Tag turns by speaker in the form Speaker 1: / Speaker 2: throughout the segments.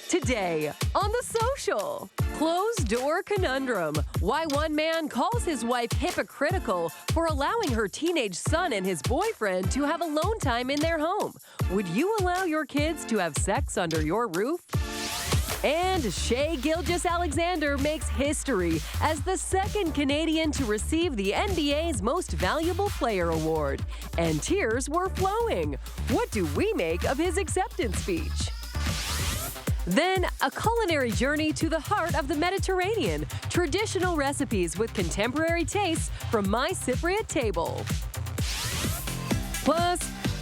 Speaker 1: Today on The Social, closed door conundrum. Why one man calls his wife hypocritical for allowing her teenage son and his boyfriend to have alone time in their home. Would you allow your kids to have sex under your roof? And Shai Gilgeous-Alexander makes history as the second Canadian to receive the NBA's Most Valuable Player award. And tears were flowing. What do we make of his acceptance speech? Then, a culinary journey to the heart of the Mediterranean. Traditional recipes with contemporary tastes from my Cypriot table. Plus,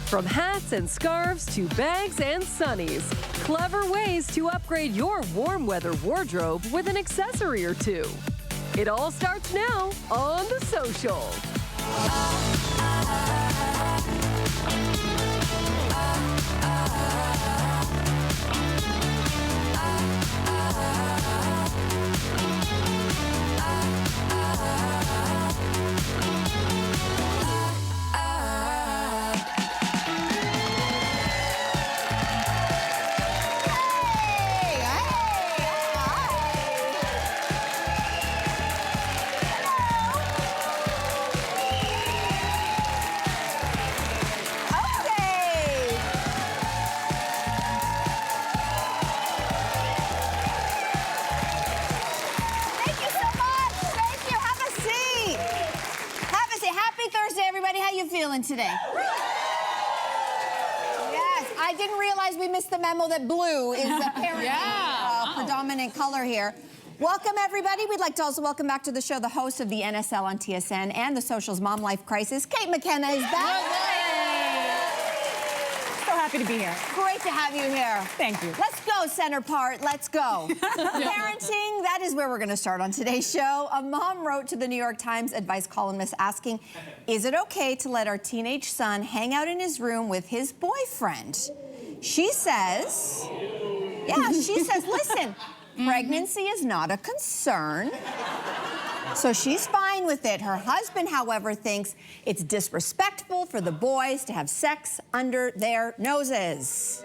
Speaker 1: from hats and scarves to bags and sunnies, clever ways to upgrade your warm weather wardrobe with an accessory or two. It all starts now on The Social.
Speaker 2: Feeling today? Yes, I didn't realize we missed the memo that blue is apparently predominant color here. Welcome, everybody. We'd like to also welcome back to the show the host of the NSL on TSN and the Social's Mom Life Crisis, Kate McKenna, is back.
Speaker 3: So happy to be here.
Speaker 2: Great to have you here.
Speaker 3: Thank you.
Speaker 2: Let's go, center part. Let's go. Parenting, that is where we're going to start on today's show. A mom wrote to the New York Times advice columnist asking, is it okay to let our teenage son hang out in his room with his boyfriend? She says, listen, pregnancy is not a concern. So she's fine with it. Her husband, however, thinks it's disrespectful for the boys to have sex under their noses.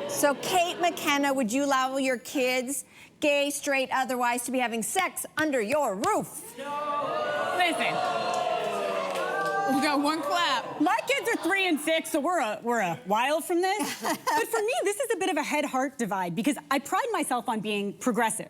Speaker 2: So Kate McKenna, would you allow your kids, gay, straight, otherwise, to be having sex under your roof?
Speaker 3: Listen, we got one clap. My kids are 3 and 6, so we're a while from this. But for me, this is a bit of a head-heart divide because I pride myself on being progressive.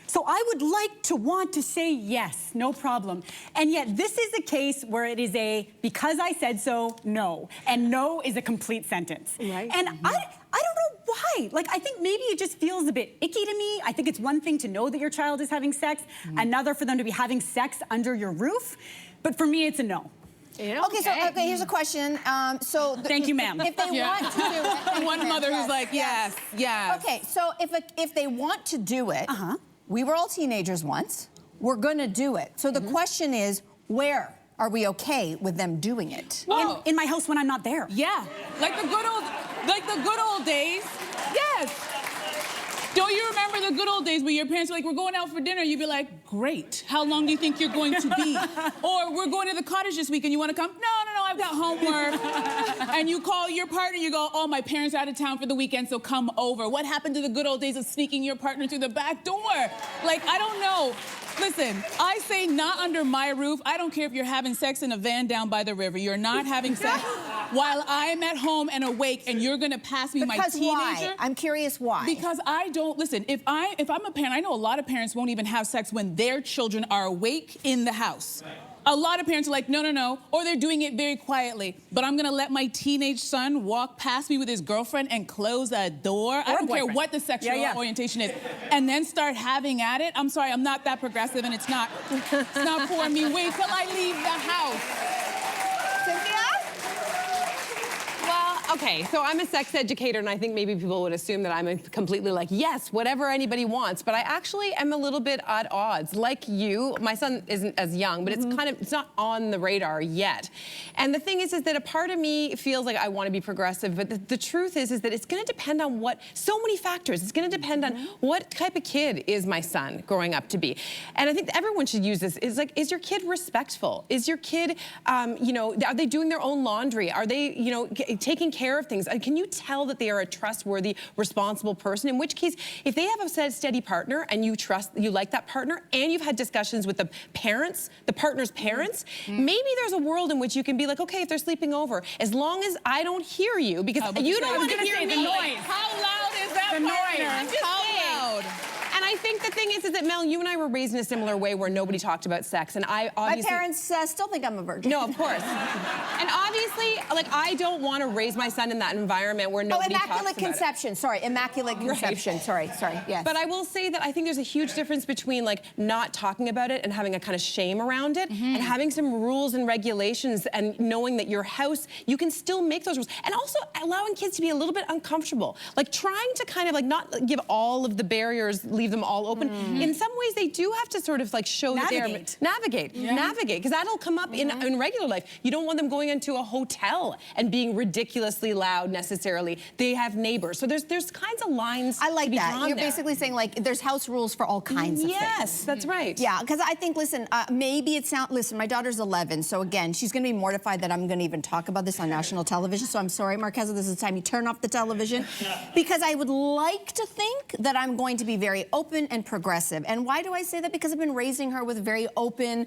Speaker 3: So I would like to want to say yes, no problem. And yet this is a case where it is a because I said so, no. And no is a complete sentence. Right. And I don't know why. Like, I think maybe it just feels a bit icky to me. I think it's one thing to know that your child is having sex, another for them to be having sex under your roof. But for me, it's a no.
Speaker 2: Yeah, okay, here's a question.
Speaker 3: Thank you, ma'am.
Speaker 2: If they want to do it.
Speaker 4: And one mother who's like, yes.
Speaker 2: Okay, so if they want to do it, we were all teenagers once. We're gonna do it. So the question is, where are we okay with them doing it?
Speaker 3: Oh. In my house when I'm not there.
Speaker 4: Yeah, like the good old days. Yes. Don't you remember the good old days where your parents were like, we're going out for dinner? You'd be like, great. How long do you think you're going to be? Or we're going to the cottage this weekend. You want to come? No, I've got homework. And you call your partner, you go, oh, my parents are out of town for the weekend, so come over. What happened to the good old days of sneaking your partner through the back door? Like, I don't know. Listen, I say not under my roof. I don't care if you're having sex in a van down by the river. You're not having sex while I'm at home and awake, and you're gonna pass me my teenager.
Speaker 2: Why? I'm curious why.
Speaker 4: Because I don't, listen, if I'm a parent, I know a lot of parents won't even have sex when their children are awake in the house. Right. A lot of parents are like, no, or they're doing it very quietly. But I'm gonna let my teenage son walk past me with his girlfriend and close a door. I don't care what the sexual orientation is. And then start having at it. I'm sorry, I'm not that progressive and it's not for me. Wait till I leave the house.
Speaker 2: Cynthia?
Speaker 5: Well, okay, so I'm a sex educator, and I think maybe people would assume that I'm completely like, yes, whatever anybody wants, but I actually am a little bit at odds. Like you, my son isn't as young, but it's not on the radar yet. And the thing is that a part of me feels like I want to be progressive, but the truth is that it's going to depend on so many factors. It's going to depend on what type of kid is my son growing up to be. And I think that everyone should use this. Is like, is your kid respectful? Is your kid, are they doing their own laundry? Are they, taking care care of things? And can you tell that they are a trustworthy, responsible person? In which case, if they have a steady partner and you like that partner, and you've had discussions with the parents, the partner's parents, maybe there's a world in which you can be like, okay, if they're sleeping over, as long as I don't hear you, because you don't want to hear me.
Speaker 4: The noise. How loud is that
Speaker 3: The noise.
Speaker 4: I'm just
Speaker 5: How loud? And I think the thing is that Mel, you and I were raised in a similar way where nobody talked about sex, and I obviously...
Speaker 2: My parents still think I'm a virgin.
Speaker 5: No, of course. And obviously, like, I don't want to raise my son in that environment where nobody talks about it.
Speaker 2: Immaculate conception. Sorry, immaculate conception. Sorry, yes.
Speaker 5: But I will say that I think there's a huge difference between, like, not talking about it and having a kind of shame around it, and having some rules and regulations, and knowing that your house, you can still make those rules. And also allowing kids to be a little bit uncomfortable. Like, trying to kind of, like, not give all of the barriers, leave them all open. In some ways, they do have to sort of, like, show that they're... Navigate, because that'll come up in regular life. You don't want them going into a hotel and being ridiculously loud necessarily. They have neighbors. So there's kinds of lines
Speaker 2: I like
Speaker 5: to be
Speaker 2: that.
Speaker 5: drawn
Speaker 2: You're
Speaker 5: there.
Speaker 2: basically saying, like, there's house rules for all kinds of things.
Speaker 5: Yes, that's right.
Speaker 2: Yeah, because I think, listen, maybe it's not, listen, my daughter's 11, so again, she's going to be mortified that I'm going to even talk about this on national television, so I'm sorry, Marqueza, this is the time you turn off the television, because I would like to think that I'm going to be very open and progressive. And why do I say that? Because I've been raising her with very open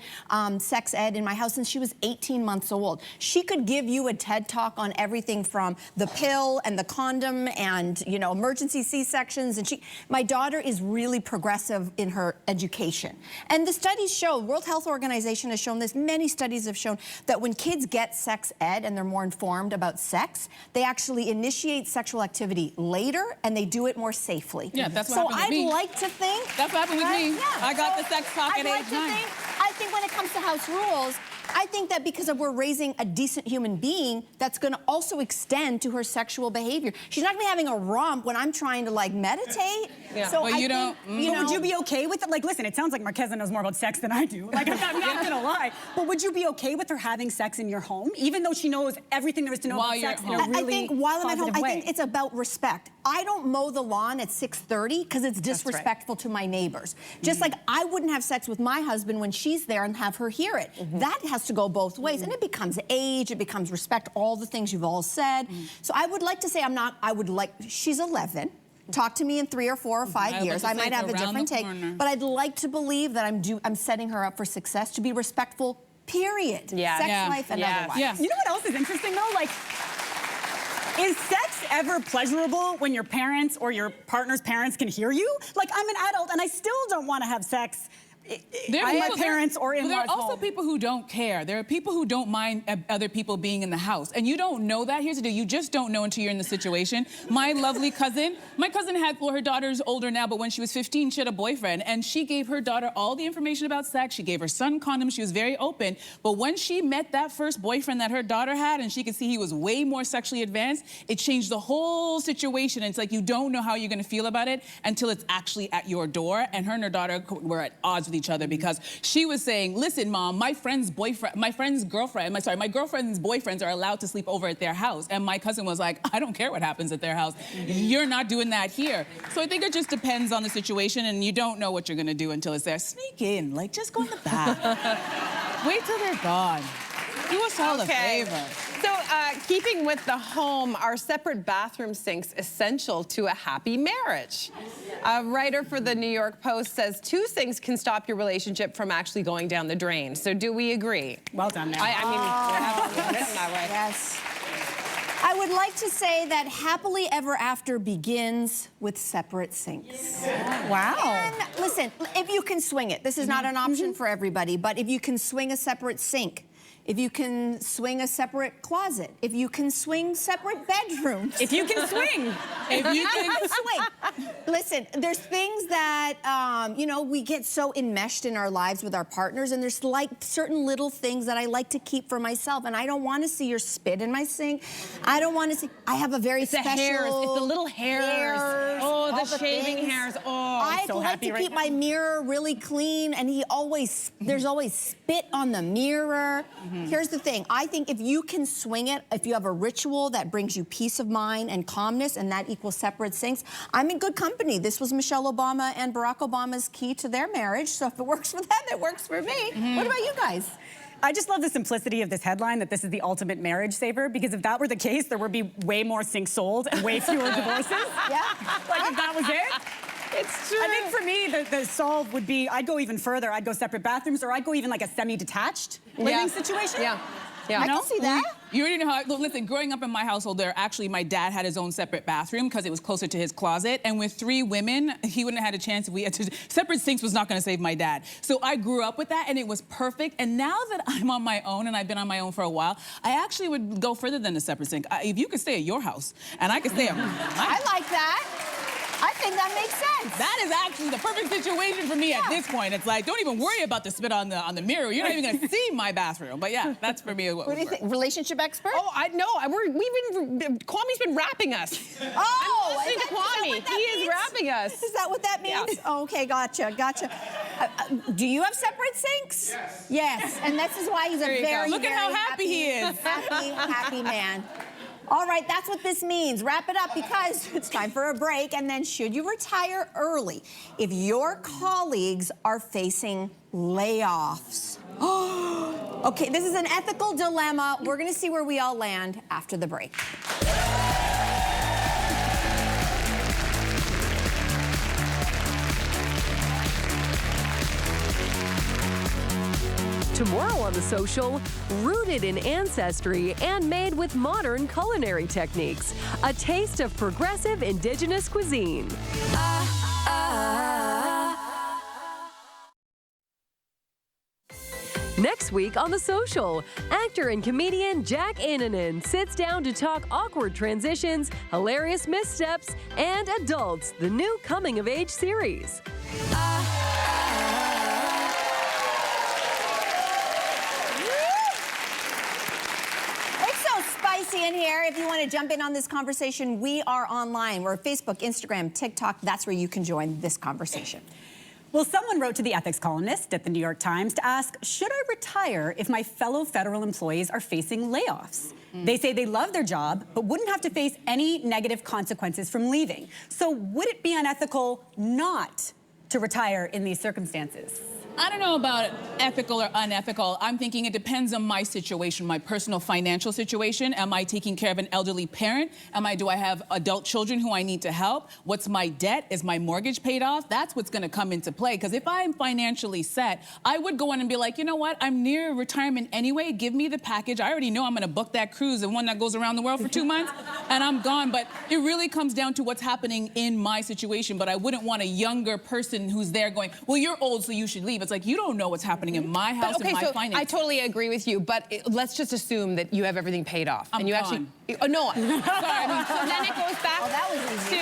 Speaker 2: sex ed in my house since she was 18 months old. She could give you a TED Talk on everything from the pill and the condom and, you know, emergency C-sections. And my daughter is really progressive in her education. And the studies show, World Health Organization has shown this, many studies have shown that when kids get sex ed and they're more informed about sex, they actually initiate sexual activity later and they do it more safely.
Speaker 4: Yeah, that's what happened with me.
Speaker 2: So I'd like to think...
Speaker 4: That's what happened with me.
Speaker 2: Yeah.
Speaker 4: I got the sex talk at age 9.
Speaker 2: I think when it comes to house rules, I think that because we're raising a decent human being, that's going to also extend to her sexual behavior. She's not going to be having a romp when I'm trying to, like, meditate.
Speaker 5: Yeah.
Speaker 2: So
Speaker 4: Well,
Speaker 2: I
Speaker 4: you
Speaker 2: think,
Speaker 4: don't-
Speaker 2: you know,
Speaker 3: Would you be okay with it? Like, listen, it sounds like Marqueza knows more about sex than I do. Like, I'm not gonna lie. But would you be okay with her having sex in your home, even though she knows everything there is to know
Speaker 4: While
Speaker 3: about sex in
Speaker 4: you're
Speaker 3: a
Speaker 4: at home.
Speaker 3: really
Speaker 2: I think while I'm at home,
Speaker 3: positive
Speaker 2: I
Speaker 3: way?
Speaker 2: think it's about respect. I don't mow the lawn at 6:30 because it's disrespectful to my neighbors. Just like I wouldn't have sex with my husband when she's there and have her hear it. That has to go both ways. And it becomes age, it becomes respect, all the things you've all said. So I would like to say she's 11. Talk to me in 3 or 4 or 5 years. I might have a different take. But I'd like to believe that I'm setting her up for success, to be respectful, period.
Speaker 5: Yeah.
Speaker 2: Sex
Speaker 5: Yeah.
Speaker 2: life and
Speaker 5: Yeah.
Speaker 2: otherwise.
Speaker 4: Yeah.
Speaker 3: You know what else is interesting, though? Like, is sex ever pleasurable when your parents or your partner's parents can hear you? Like, I'm an adult and I still don't want to have sex my parents or in-laws
Speaker 4: There are also
Speaker 3: home.
Speaker 4: people who don't care. There are people who don't mind other people being in the house. And you don't know that. Here's the deal. You just don't know until you're in the situation. My lovely cousin, her daughter's older now, but when she was 15, she had a boyfriend. And she gave her daughter all the information about sex. She gave her son condoms. She was very open. But when she met that first boyfriend that her daughter had, and she could see he was way more sexually advanced, it changed the whole situation. And it's like you don't know how you're going to feel about it until it's actually at your door. And her were at odds with each other because she was saying, listen, Mom, my girlfriend's boyfriends are allowed to sleep over at their house. And my cousin was like, I don't care what happens at their house. You're not doing that here. So I think it just depends on the situation, and you don't know what you're gonna do until it's there. Sneak in, like, just go in the back. Wait till they're gone. Do us all a favor.
Speaker 5: So, keeping with the home, are separate bathroom sinks essential to a happy marriage? A writer for the New York Post says 2 sinks can stop your relationship from actually going down the drain. So do we agree?
Speaker 3: Well done, man.
Speaker 5: I mean, written that way.
Speaker 2: Yes. I would like to say that happily ever after begins with separate sinks.
Speaker 3: Wow.
Speaker 2: And listen, if you can swing it, this is not an option for everybody, but if you can swing a separate sink, if you can swing a separate closet, if you can swing separate bedrooms.
Speaker 3: If you can swing.
Speaker 2: If you can swing. Listen, there's things that, you know, we get so enmeshed in our lives with our partners, and there's like certain little things that I like to keep for myself, and I don't want to see your spit in my sink. I don't want to see, I have a very special...
Speaker 5: It's the hairs, it's the little hairs. Oh,
Speaker 2: all
Speaker 5: the shaving
Speaker 2: things.
Speaker 5: hairs, oh.
Speaker 2: I'd
Speaker 3: so
Speaker 2: like
Speaker 3: happy
Speaker 2: to
Speaker 3: right
Speaker 2: keep
Speaker 3: now.
Speaker 2: my mirror really clean, and there's always spit on the mirror. Here's the thing. I think if you can swing it, if you have a ritual that brings you peace of mind and calmness, and that equals separate sinks, I'm in good company. This was Michelle Obama and Barack Obama's key to their marriage, so if it works for them, it works for me. What about you guys?
Speaker 3: I just love the simplicity of this headline, that this is the ultimate marriage saver, because if that were the case, there would be way more sinks sold and way fewer divorces.
Speaker 2: Yeah.
Speaker 3: Like, if that was it.
Speaker 5: It's true.
Speaker 3: I think for me, the solve would be, I'd go even further. I'd go separate bathrooms, or I'd go even like a semi-detached living situation.
Speaker 5: Yeah.
Speaker 2: I can see that.
Speaker 4: You already know how, listen, growing up in my household, my dad had his own separate bathroom because it was closer to his closet. And with 3 women, he wouldn't have had a chance if we had to, separate sinks was not gonna save my dad. So I grew up with that and it was perfect. And now that I'm on my own and I've been on my own for a while, I actually would go further than a separate sink. If you could stay at your house and I could stay at mine.
Speaker 2: I like that. I think that makes sense.
Speaker 4: That is actually the perfect situation for me at this point. It's like, don't even worry about the spit on the mirror. You're not even gonna see my bathroom. But yeah, that's for me.
Speaker 2: What do you think? Relationship expert?
Speaker 5: Oh, I know. Kwame's been rapping us.
Speaker 2: Oh,
Speaker 5: I'm listening to Kwame. He is rapping us.
Speaker 2: Is that what that means?
Speaker 5: Yeah.
Speaker 2: Oh, okay, gotcha. Do you have separate sinks?
Speaker 4: Yes.
Speaker 2: Yes, and this is why he's a very,
Speaker 4: Look at how happy he is.
Speaker 2: Happy man. All right, that's what this means. Wrap it up because it's time for a break. And then should you retire early if your colleagues are facing layoffs? Okay, this is an ethical dilemma. We're going to see where we all land after the break.
Speaker 1: Tomorrow on The Social, rooted in ancestry and made with modern culinary techniques. A taste of progressive indigenous cuisine. Next week on The Social, actor and comedian Jack Ananen sits down to talk awkward transitions, hilarious missteps, and Adults, the new coming-of-age series.
Speaker 2: In here, if you want to jump in on this conversation, we are online. We're Facebook, Instagram, TikTok. That's where you can join this conversation.
Speaker 3: Well, someone wrote to the ethics columnist at the New York Times to ask, should I retire if my fellow federal employees are facing layoffs? They say they love their job, but wouldn't have to face any negative consequences from leaving. So would it be unethical not to retire in these circumstances?
Speaker 4: I don't know about ethical or unethical. I'm thinking it depends on my situation, my personal financial situation. Am I taking care of an elderly parent? Do I have adult children who I need to help? What's my debt? Is my mortgage paid off? That's what's gonna come into play. Because if I'm financially set, I would go in and be like, you know what? I'm near retirement anyway. Give me the package. I already know I'm gonna book that cruise, the one that goes around the world for 2 months, and I'm gone. But it really comes down to what's happening in my situation. But I wouldn't want a younger person who's there going, well, you're old, so you should leave. It's like, you don't know what's happening in my house and my finances.
Speaker 5: I totally agree with you, but let's just assume that you have everything paid off.
Speaker 4: I'm
Speaker 5: and you
Speaker 4: gone.
Speaker 5: actually, oh no. Sorry,
Speaker 3: So
Speaker 5: then it goes back
Speaker 2: that was easy.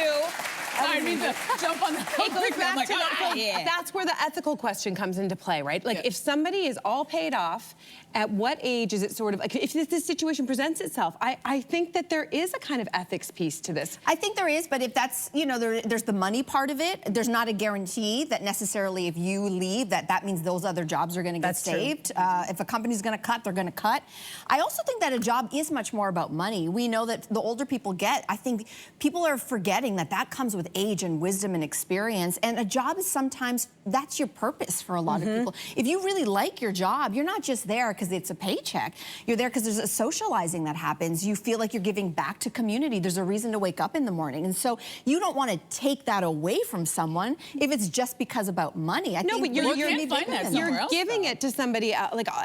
Speaker 4: I need to jump on the
Speaker 5: It goes back to that. That's where the ethical question comes into play, right? Like, if somebody is all paid off, at what age is it sort of, like, if this situation presents itself, I think that there is a kind of ethics piece to this.
Speaker 2: I think there is, but if that's, you know, there's the money part of it. There's not a guarantee that necessarily if you leave, that means those other jobs are going to get saved. If a company's going to cut, they're going to cut. I also think that a job is much more about money. We know that the older people get, I think people are forgetting that comes with age and wisdom and experience. And a job is sometimes, that's your purpose for a lot of people. If you really like your job, you're not just there because it's a paycheck. You're there because there's a socializing that happens. You feel like you're giving back to community. There's a reason to wake up in the morning. And so you don't want to take that away from someone if it's just because about money. I think
Speaker 5: but you're
Speaker 4: giving
Speaker 5: it to somebody,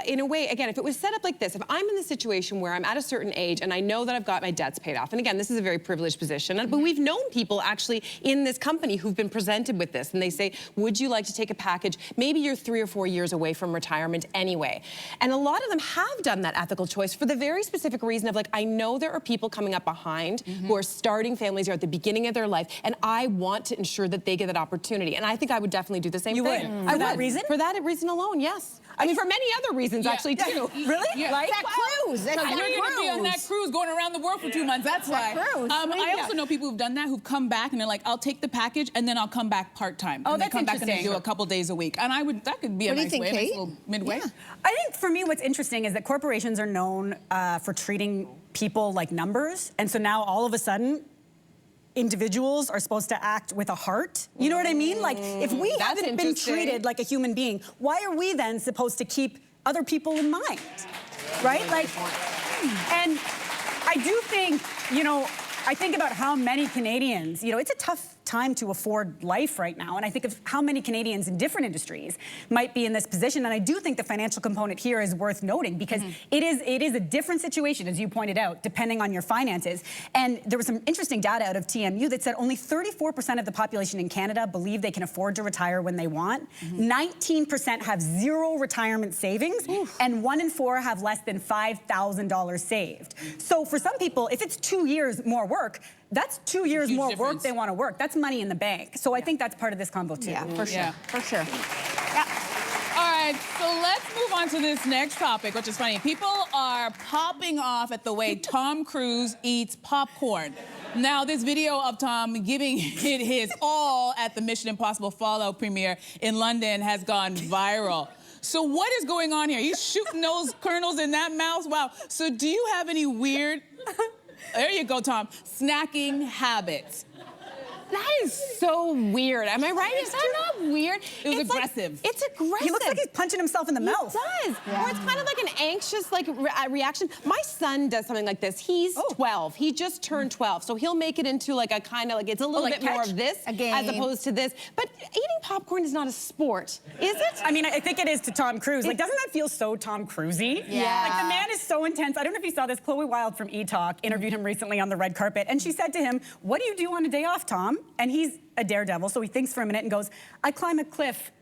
Speaker 5: in a way, again, if it was set up like this, if I'm in the situation where I'm at a certain age and I know that I've got my debts paid off, and again, this is a very privileged position, but we've known people actually in this company who've been presented with this, and they say, would you like to take a package? Maybe you're 3 or 4 years away from retirement anyway. And a lot of them have done that ethical choice for the very specific reason of, like, I know there are people coming up behind who are starting families or at the beginning of their life, and I want to ensure that they get that opportunity. And I think I would definitely do the same thing.
Speaker 3: You would? For that reason?
Speaker 5: For that reason alone, yes. I mean, for many other reasons, actually, too.
Speaker 2: Really?
Speaker 4: Yeah.
Speaker 2: Like that cruise.
Speaker 4: You're going to be on that cruise going around the world for 2 months. That's why. I also know people who've done that, who've come back and they're like, I'll take the package and then I'll come back part-time.
Speaker 3: Oh,
Speaker 4: and
Speaker 3: that's
Speaker 4: come back and
Speaker 3: interesting.
Speaker 4: do a couple days a week. And that could be a nice way, a nice little midway.
Speaker 2: Yeah.
Speaker 3: I think for me, what's interesting is that corporations are known for treating people like numbers. And so now all of a sudden, individuals are supposed to act with a heart. You know what I mean? Like, if we haven't been treated like a human being, why are we then supposed to keep other people in mind, right? Like, and I do think, I think about how many Canadians, it's a tough time to afford life right now, and I think of how many Canadians in different industries might be in this position, and I do think the financial component here is worth noting because it is a different situation, as you pointed out, depending on your finances. And there was some interesting data out of TMU that said only 34% of the population in Canada believe they can afford to retire when they want. 19% have zero retirement savings, and 1 in 4 have less than $5,000 saved. So for some people, if it's 2 years more work, that's 2 years more work they want to work. That's money in the bank. So I think that's part of this combo too.
Speaker 2: Yeah, for sure.
Speaker 4: Yeah.
Speaker 2: For sure. Yeah.
Speaker 4: All right, so let's move on to this next topic, which is funny. People are popping off at the way Tom Cruise eats popcorn. Now, this video of Tom giving it his all at the Mission Impossible Fallout premiere in London has gone viral. So what is going on here? He's shooting those kernels in that mouth? Wow. So do you have any weird... There you go, Tom. Snacking habits.
Speaker 5: That is so weird. Am I right? Is that not weird?
Speaker 4: It was aggressive.
Speaker 5: It's aggressive.
Speaker 3: He looks like he's punching himself in the mouth.
Speaker 5: He does. Or it's kind of like an anxious reaction. My son does something like this. He's 12. He just turned 12. So he'll make it into like a kind of like, it's a little bit more of this as opposed to this. But eating popcorn is not a sport, is it?
Speaker 3: I mean, I think it is to Tom Cruise. Like, doesn't that feel so Tom Cruise-y?
Speaker 2: Yeah.
Speaker 3: Like, the man is so intense. I don't know if you saw this. Chloe Wilde from E-Talk interviewed him recently on the red carpet, and she said to him, "What do you do on a day off, Tom?" And he's a daredevil, so he thinks for a minute and goes, "I climb a cliff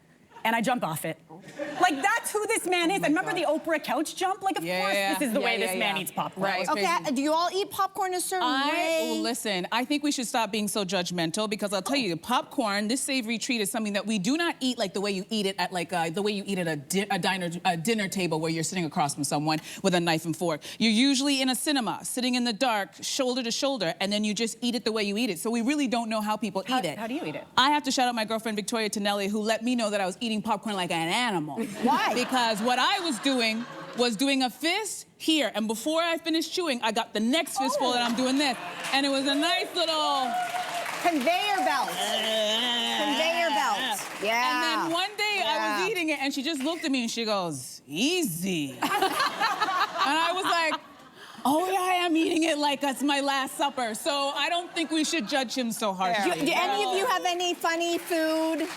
Speaker 3: and I jump off it." Like, that's who this man is. And remember the Oprah couch jump? Like, of course this is the way this man eats popcorn.
Speaker 5: Right.
Speaker 2: Okay, do you all eat popcorn a certain way?
Speaker 4: Listen, I think we should stop being so judgmental because I'll tell you, popcorn, this savory treat is something that we do not eat like the way you eat it at the way you eat at a dinner table where you're sitting across from someone with a knife and fork. You're usually in a cinema, sitting in the dark, shoulder to shoulder, and then you just eat it the way you eat it. So we really don't know how people eat it.
Speaker 3: How do you eat it?
Speaker 4: I have to shout out my girlfriend Victoria Tonelli, who let me know that I was eating popcorn like an animal.
Speaker 2: Why?
Speaker 4: Because what I was doing a fist here, and before I finished chewing, I got the next fistful and I'm doing this. And it was a nice little...
Speaker 2: Conveyor belt. Conveyor belt. Yeah.
Speaker 4: And then one day I was eating it and she just looked at me and she goes, "Easy." And I was like, oh yeah, I am eating it like it's my last supper. So I don't think we should judge him so harshly.
Speaker 2: Do any of you have any funny food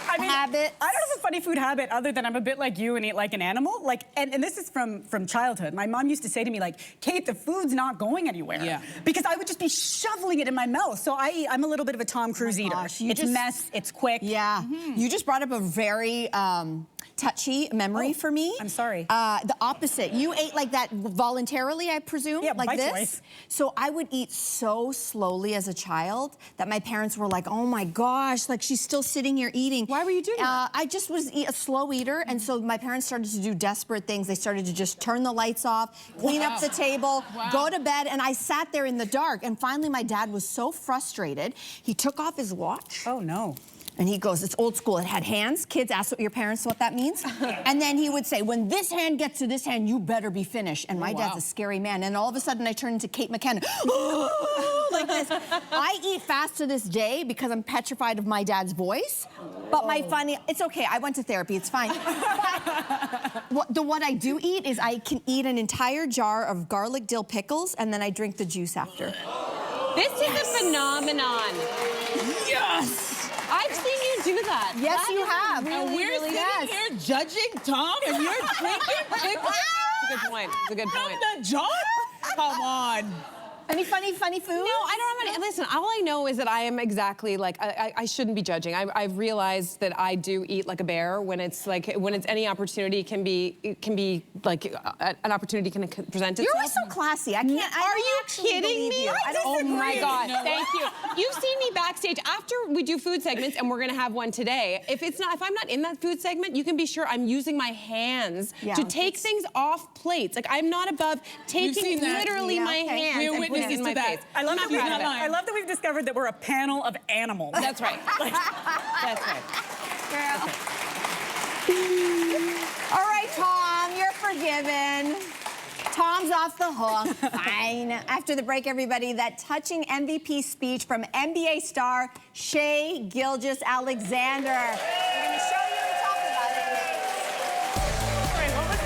Speaker 2: habits?
Speaker 3: I don't have a funny food habit other than I'm a bit like you and eat like an animal. Like, and this is from childhood. My mom used to say to me, like, "Kate, the food's not going anywhere."
Speaker 4: Yeah.
Speaker 3: Because I would just be shoveling it in my mouth. So I'm a little bit of a Tom Cruise eater. It's mess, it's quick.
Speaker 2: Yeah. You just brought up a very touchy memory for me.
Speaker 3: I'm sorry.
Speaker 2: The opposite. You ate like that voluntarily, I presume?
Speaker 3: Yeah,
Speaker 2: like
Speaker 3: by
Speaker 2: this?
Speaker 3: choice.
Speaker 2: So I would eat so slowly as a child that my parents were like, "Oh my gosh, like she's still sitting here eating."
Speaker 5: Why were you doing that?
Speaker 2: I just was a slow eater, and so my parents started to do desperate things. They started to just turn the lights off, clean up the table, go to bed, and I sat there in the dark. And finally, my dad was so frustrated, he took off his watch.
Speaker 3: Oh, no.
Speaker 2: And he goes, it's old school, it had hands. Kids, ask your parents what that means. And then he would say, when this hand gets to this hand, you better be finished. And my dad's a scary man. And all of a sudden I turned into Kate McKinnon, like this. I eat fast to this day because I'm petrified of my dad's voice. But it's okay, I went to therapy, it's fine. But what I do eat is I can eat an entire jar of garlic dill pickles and then I drink the juice after.
Speaker 5: This is a phenomenon.
Speaker 4: Yes!
Speaker 5: I've seen you do that.
Speaker 2: Yes,
Speaker 5: That
Speaker 2: you
Speaker 5: is
Speaker 2: have.
Speaker 5: Really,
Speaker 4: And we're
Speaker 5: really
Speaker 4: sitting here judging Tom and you're drinking pickles?
Speaker 5: It's a good point. It's a good
Speaker 4: From
Speaker 5: point.
Speaker 4: the jar? Come on.
Speaker 2: Any funny food?
Speaker 5: No, I don't have any. Listen, all I know is that I am exactly like, I shouldn't be judging. I've realized that I do eat like a bear when it's any opportunity can be like an opportunity can present itself.
Speaker 2: You're so classy. I can't.
Speaker 5: Are you kidding me? Oh my God!
Speaker 4: No.
Speaker 5: Thank you. You've seen me backstage after we do food segments, and we're gonna have one today. If I'm not in that food segment, you can be sure I'm using my hands to take things off plates. Like I'm not above taking literally my hands.
Speaker 4: We're
Speaker 5: and putting it
Speaker 4: witnesses
Speaker 5: in my
Speaker 4: to that.
Speaker 5: face.
Speaker 3: I love
Speaker 5: I'm not proud of it.
Speaker 3: I love that we've discovered that we're a panel of animals.
Speaker 5: That's right. That's right.
Speaker 2: Girl. All right, Tom, you're forgiven. Tom's off the hook. Fine. After the break, everybody, that touching MVP speech from NBA star Shai Gilgeous-Alexander. We're going to show you and talk about it next.
Speaker 3: All right, what was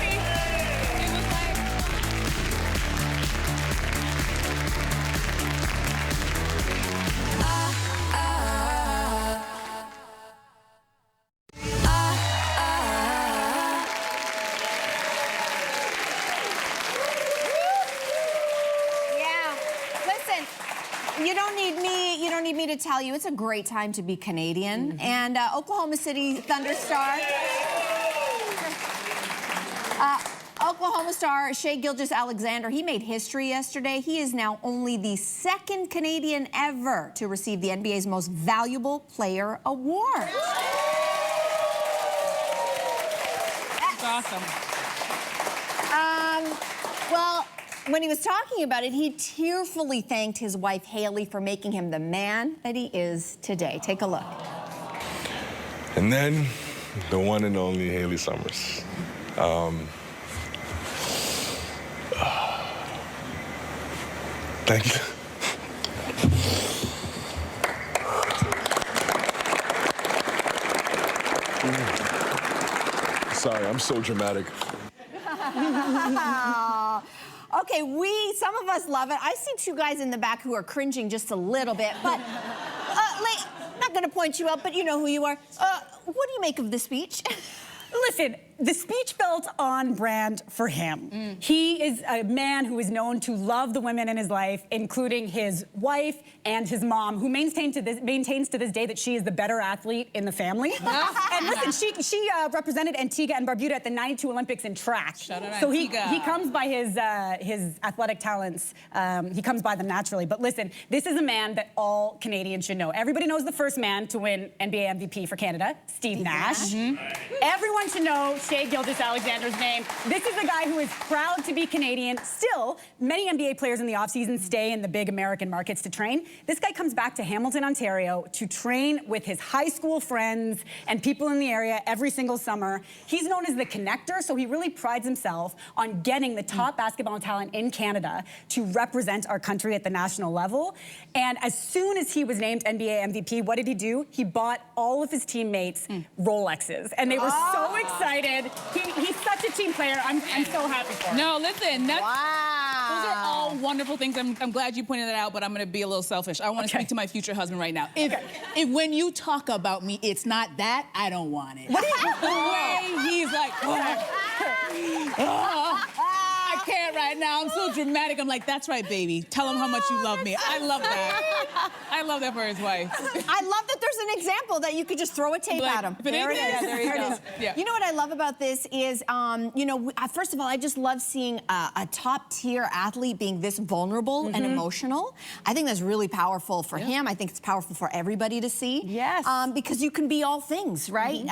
Speaker 2: tell you, it's a great time to be Canadian. And Oklahoma City Thunder star... Oklahoma star Shai Gilgeous-Alexander, he made history yesterday. He is now only the second Canadian ever to receive the NBA's Most Valuable Player Award.
Speaker 4: That's awesome.
Speaker 2: Well, when he was talking about it, he tearfully thanked his wife, Haley, for making him the man that he is today. Take a look.
Speaker 6: And then, the one and only Haley Summers. Thank you. Sorry, I'm so dramatic.
Speaker 2: Okay, some of us love it. I see two guys in the back who are cringing just a little bit, but not gonna point you out, but you know who you are. What do you make of the speech?
Speaker 3: Listen, the speech felt on brand for him. He is a man who is known to love the women in his life, including his wife and his mom, who maintains to this day that she is the better athlete in the family. And listen, she represented Antigua and Barbuda at the '92 Olympics in track. So he comes by his athletic talents. He comes by them naturally. But listen, this is a man that all Canadians should know. Everybody knows the first man to win NBA MVP for Canada, Steve Nash. Everyone should know Shai Gilgeous-Alexander's name. This is a guy who is proud to be Canadian. Still, many NBA players in the offseason stay in the big American markets to train. This guy comes back to Hamilton, Ontario to train with his high school friends and people in the area every single summer. He's known as the connector, so he really prides himself on getting the top basketball talent in Canada to represent our country at the national level. And as soon as he was named NBA MVP, what did he do? He bought all of his teammates Rolexes, and they were so excited. He's such a team player. I'm so happy for him.
Speaker 4: No, listen, those are all wonderful things. I'm glad you pointed that out, but I'm going to be a little selfish. I want to speak to my future husband right now. If when you talk about me, it's not that, I don't want it. What the way he's like, I can't right now. I'm so dramatic. I'm like, that's right, baby. Tell him how much you love me. I love that. I love that for his wife.
Speaker 2: I love that there's an example that you could just throw a tape at him.
Speaker 4: There it is. There you go. Yeah.
Speaker 2: You know what I love about this is, you know, first of all, I just love seeing a top-tier athlete being this vulnerable and emotional. I think that's really powerful for him. I think it's powerful for everybody to see.
Speaker 5: Yes.
Speaker 2: Because you can be all things, right?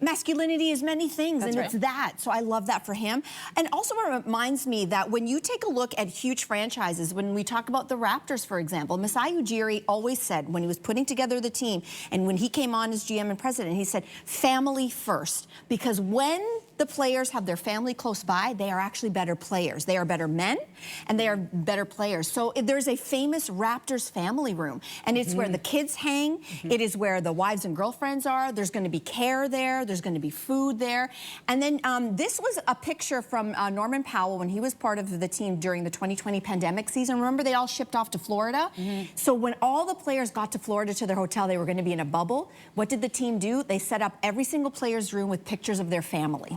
Speaker 2: Masculinity is many things, and it's that. So I love that for him. And also it reminds me that when you take a look at huge franchises, when we talk about the Raptors, for example, Masai Ujiri always said when he was putting together the team and when he came on as GM and president, he said, family first. Because when the players have their family close by, they are actually better players. They are better men, and they are better players. So there's a famous Raptors family room, and it's where the kids hang. It is where the wives and girlfriends are. There's going to be care there. There's going to be food there. And then this was a picture from Norman Powell when he was part of the team during the 2020 pandemic season. Remember, they all shipped off to Florida? So when all the players got to Florida to their hotel, they were going to be in a bubble. What did the team do? They set up every single player's room with pictures of their family.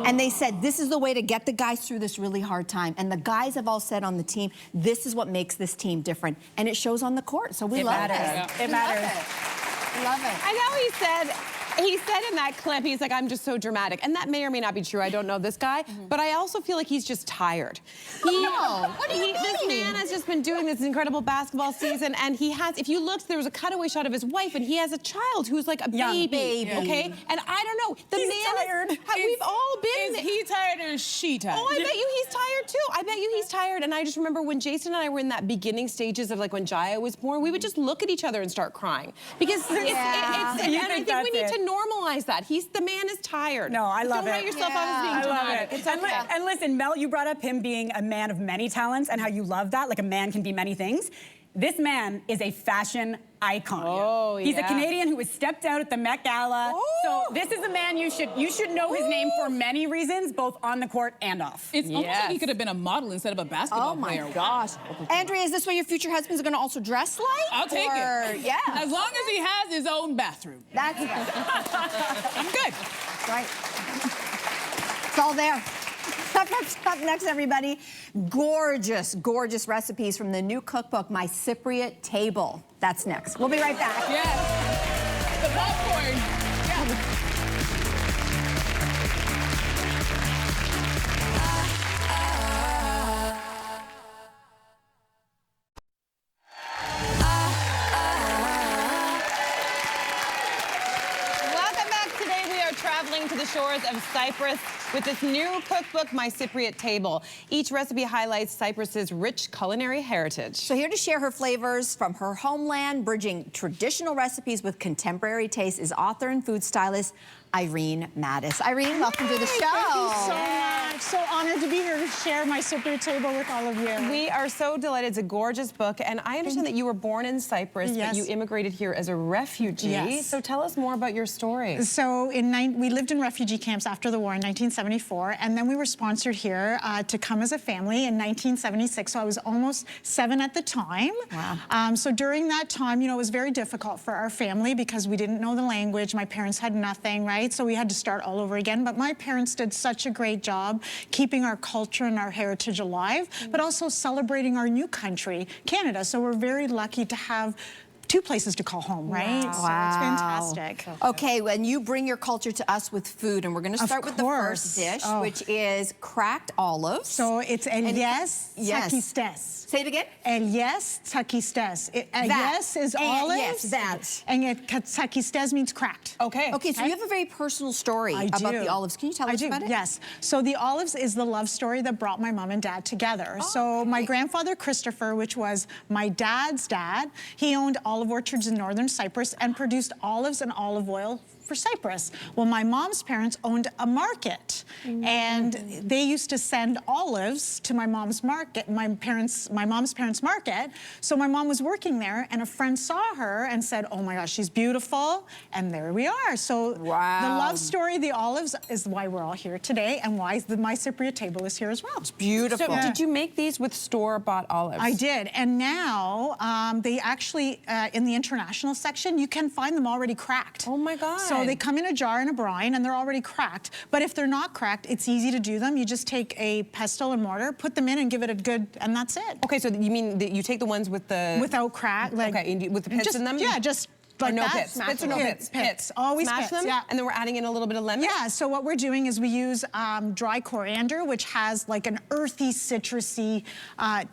Speaker 2: And they said, this is the way to get the guys through this really hard time. And the guys have all said on the team, this is what makes this team different. And it shows on the court, so we love it.
Speaker 3: It matters.
Speaker 2: Love it.
Speaker 5: I know he said in that clip, he's like, I'm just so dramatic. And that may or may not be true. I don't know this guy. But I also feel like he's just tired.
Speaker 2: What do you mean?
Speaker 5: This man has just been doing this incredible basketball season. And he has, if you looked, there was a cutaway shot of his wife, and he has a child who's like a baby. Okay? And I don't know.
Speaker 3: He's tired.
Speaker 5: We've all been.
Speaker 4: Is he tired or is she tired?
Speaker 5: Oh, I bet you he's tired too. I bet you he's tired. And I just remember when Jason and I were in that beginning stages of like when Jaya was born, we would just look at each other and start crying. Because and I think we need to normalize that. The man is tired.
Speaker 3: No, I love it.
Speaker 5: Don't write yourself out as being dramatic.
Speaker 3: It's okay. And listen, Mel, you brought up him being a man of many talents and how you love that, like a man can be many things. This man is a fashion icon.
Speaker 5: Oh,
Speaker 3: He's a Canadian who has stepped out at the Met Gala. So this is a man you should know his name for many reasons, both on the court and off.
Speaker 4: It's almost like he could have been a model instead of a basketball player.
Speaker 2: Oh my gosh. Andrea, is this what your future husband's going to also dress like?
Speaker 4: I'll take it.
Speaker 2: Yeah.
Speaker 4: As long as he has his own bathroom.
Speaker 2: That's right.
Speaker 4: I'm good.
Speaker 2: Right. It's all there. Up next, everybody, gorgeous, gorgeous recipes from the new cookbook, My Cypriot Table. That's next. We'll be right back.
Speaker 4: Yes. The popcorn. Yeah.
Speaker 5: Traveling to the shores of Cyprus with this new cookbook, My Cypriot Table. Each recipe highlights Cyprus's rich culinary heritage.
Speaker 2: So here to share her flavors from her homeland, bridging traditional recipes with contemporary taste, is author and food stylist Irene Mattis. Irene, welcome to the show.
Speaker 7: Thank you so much. So honored to be here to share My Cypriot Table with all of you.
Speaker 5: We are so delighted. It's a gorgeous book, and I understand that you were born in Cyprus,
Speaker 7: Yes.
Speaker 5: but you immigrated here as a refugee.
Speaker 7: Yes.
Speaker 5: So tell us more about your story.
Speaker 7: So we lived in refugee camps after the war in 1974, and then we were sponsored here to come as a family in 1976. So I was almost 7 at the time.
Speaker 2: Wow.
Speaker 7: So during that time, you know, it was very difficult for our family because we didn't know the language. My parents had nothing, right? So we had to start all over again. But my parents did such a great job keeping our culture and our heritage alive, but also celebrating our new country, Canada. So we're very lucky to have 2 places to call home, right?
Speaker 2: Wow.
Speaker 7: So it's fantastic.
Speaker 2: Okay, when you bring your culture to us with food, and we're going to start with the first dish, which is cracked olives.
Speaker 7: So it's Elias Tsakistes.
Speaker 2: Say it again.
Speaker 7: Elias Tsakistes. Elias is olives.
Speaker 2: Yes, that.
Speaker 7: And Tsakistes means cracked.
Speaker 5: Okay.
Speaker 2: Okay, so you have a very personal story about the olives. Can you tell us about it?
Speaker 7: Yes. So the olives is the love story that brought my mom and dad together. So my grandfather Christopher, which was my dad's dad, he owned olive orchards in northern Cyprus and produced olives and olive oil for Cyprus. Well, my mom's parents owned a market, and they used to send olives to my mom's market, my mom's parents' market. So my mom was working there, and a friend saw her and said, "Oh my gosh, she's beautiful," and there we are. So the love story, the olives, is why we're all here today, and why My Cypriot Table is here as well. It's
Speaker 2: beautiful.
Speaker 5: So did you make these with store-bought olives?
Speaker 7: I did, and now they actually, in the international section, you can find them already cracked.
Speaker 5: Oh my God.
Speaker 7: So they come in a jar in a brine, and they're already cracked. But if they're not cracked, it's easy to do them. You just take a pestle and mortar, put them in, and give it a good, and that's it.
Speaker 5: Okay, so you mean that you take the ones with the...
Speaker 7: Without crack. Like,
Speaker 5: okay, with the pits in them?
Speaker 7: Yeah, just like
Speaker 5: no
Speaker 7: that.
Speaker 5: pits. Pits or no pits?
Speaker 7: Pits. Always
Speaker 5: Smash
Speaker 7: pits,
Speaker 5: them,
Speaker 7: yeah.
Speaker 5: and then we're adding in a little bit of lemon?
Speaker 7: Yeah, so what we're doing is we use dry coriander, which has like an earthy, citrusy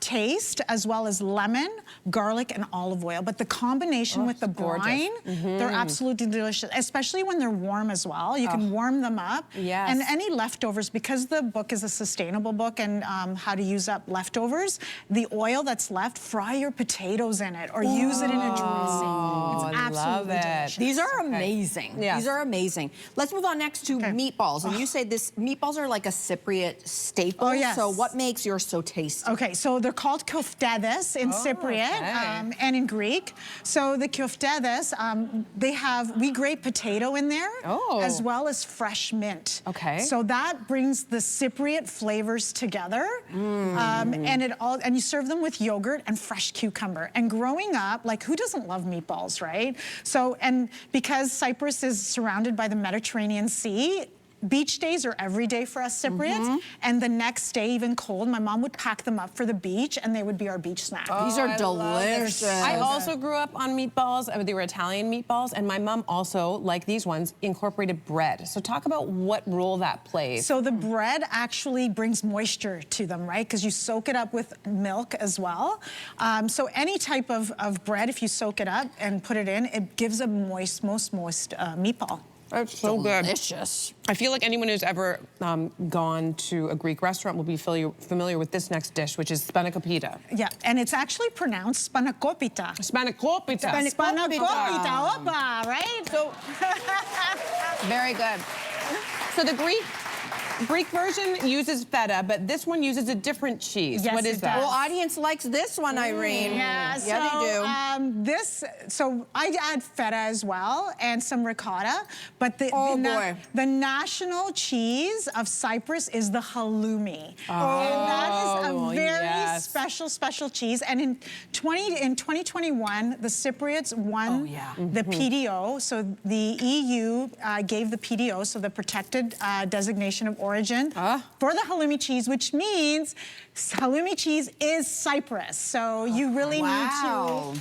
Speaker 7: taste, as well as lemon, garlic, and olive oil. But the combination with the brine, they're absolutely delicious, especially when they're warm as well. You can warm them up.
Speaker 5: Yes.
Speaker 7: And any leftovers, because the book is a sustainable book and how to use up leftovers, the oil that's left, fry your potatoes in it or use it in a dressing. It's absolutely delicious.
Speaker 2: These are amazing.
Speaker 5: Yes.
Speaker 2: These are amazing. Let's move on next to meatballs. And you say meatballs are like a Cypriot staple.
Speaker 7: Oh, yes.
Speaker 2: So what makes yours so tasty?
Speaker 7: Okay, so they're called koftedes in Cypriot and in Greek. So the koftedes, we grate potato in there, as well as fresh mint.
Speaker 5: Okay.
Speaker 7: So that brings the Cypriot flavors together, and you serve them with yogurt and fresh cucumber. And growing up, like, who doesn't love meatballs, right? So, and because Cyprus is surrounded by the Mediterranean Sea, beach days are every day for us Cypriots, and the next day, even cold, my mom would pack them up for the beach, and they would be our beach snack.
Speaker 2: These are delicious.
Speaker 5: I also grew up on meatballs. They were Italian meatballs, and my mom also, like these ones, incorporated bread. So talk about what role that plays.
Speaker 7: So the bread actually brings moisture to them, right? Because you soak it up with milk as well. So any type of bread, if you soak it up and put it in, it gives a most moist meatball.
Speaker 5: That's so
Speaker 2: delicious.
Speaker 5: I feel like anyone who's ever gone to a Greek restaurant will be familiar with this next dish, which is spanakopita.
Speaker 7: Yeah, and it's actually pronounced spanakopita.
Speaker 5: Spanakopita.
Speaker 7: Spanakopita, opa, right?
Speaker 5: So, very good. So the Greek version uses feta, but this one uses a different cheese.
Speaker 7: Yes,
Speaker 5: what is that?
Speaker 2: Well, audience likes this one, Irene.
Speaker 7: Yeah,
Speaker 2: they do.
Speaker 7: So I add feta as well and some ricotta, but the national cheese of Cyprus is the halloumi. And that is a very special cheese. And in 2021, the Cypriots won the PDO. So the EU gave the PDO, so the protected designation of origin, origin for the halloumi cheese, which means halloumi cheese is Cyprus. So you really need to